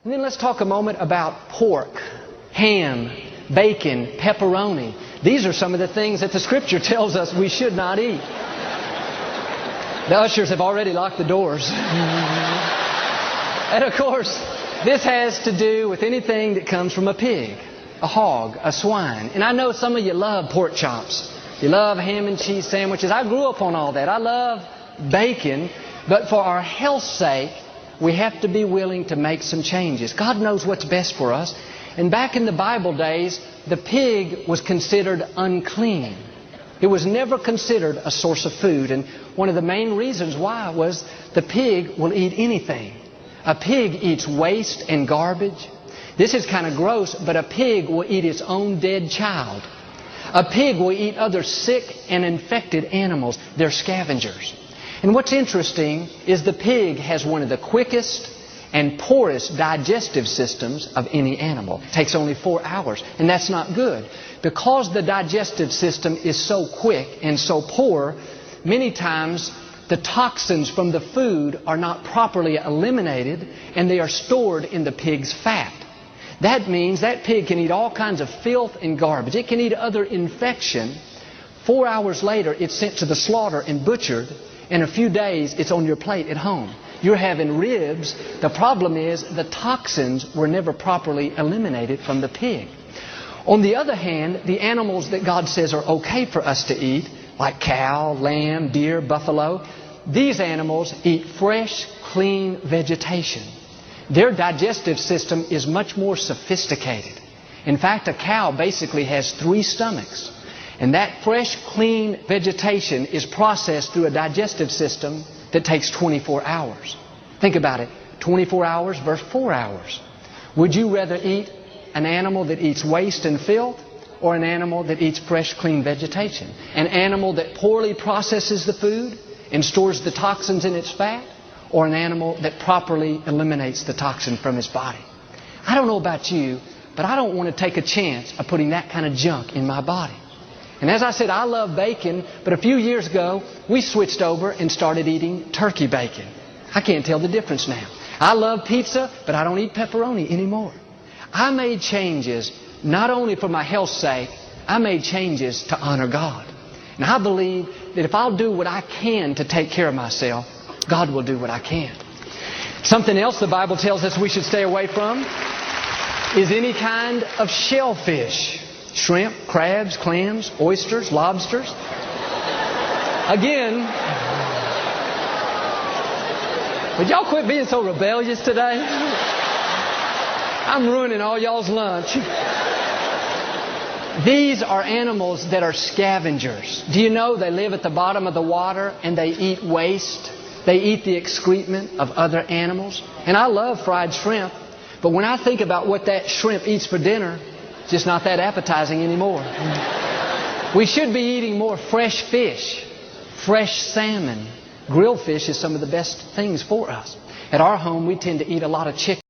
And then let's talk a moment about pork, ham, bacon, pepperoni. These are some of the things that the Scripture tells us we should not eat. The ushers have already locked the doors. And of course, this has to do with anything that comes from a pig, a hog, a swine. And I know some of you love pork chops. You love ham and cheese sandwiches. I grew up on all that. I love bacon. But for our health's sake, we have to be willing to make some changes. God knows what's best for us. And back in the Bible days, the pig was considered unclean. It was never considered a source of food. And one of the main reasons why was the pig will eat anything. A pig eats waste and garbage. This is kind of gross, but a pig will eat its own dead child. A pig will eat other sick and infected animals. They're scavengers. And what's interesting is the pig has one of the quickest and poorest digestive systems of any animal. It takes only 4 hours, and that's not good. Because the digestive system is so quick and so poor, many times the toxins from the food are not properly eliminated, and they are stored in the pig's fat. That means that pig can eat all kinds of filth and garbage. It can eat other infection. 4 hours later, it's sent to the slaughter and butchered. In a few days, it's on your plate at home. You're having ribs. The problem is the toxins were never properly eliminated from the pig. On the other hand, the animals that God says are okay for us to eat, like cow, lamb, deer, buffalo, these animals eat fresh, clean vegetation. Their digestive system is much more sophisticated. In fact, a cow basically has 3 stomachs. And that fresh, clean vegetation is processed through a digestive system that takes 24 hours. Think about it. 24 hours versus 4 hours. Would you rather eat an animal that eats waste and filth, or an animal that eats fresh, clean vegetation? An animal that poorly processes the food and stores the toxins in its fat, or an animal that properly eliminates the toxin from its body? I don't know about you, but I don't want to take a chance of putting that kind of junk in my body. And as I said, I love bacon, but a few years ago, we switched over and started eating turkey bacon. I can't tell the difference now. I love pizza, but I don't eat pepperoni anymore. I made changes not only for my health's sake, I made changes to honor God. And I believe that if I'll do what I can to take care of myself, God will do what I can. Something else the Bible tells us we should stay away from is any kind of shellfish. Shrimp, crabs, clams, oysters, lobsters. Again, would y'all quit being so rebellious today? I'm ruining all y'all's lunch. These are animals that are scavengers. Do you know they live at the bottom of the water and they eat waste? They eat the excrement of other animals. And I love fried shrimp, but when I think about what that shrimp eats for dinner, it's just not that appetizing anymore. We should be eating more fresh fish, fresh salmon. Grilled fish is some of the best things for us. At our home, we tend to eat a lot of chicken.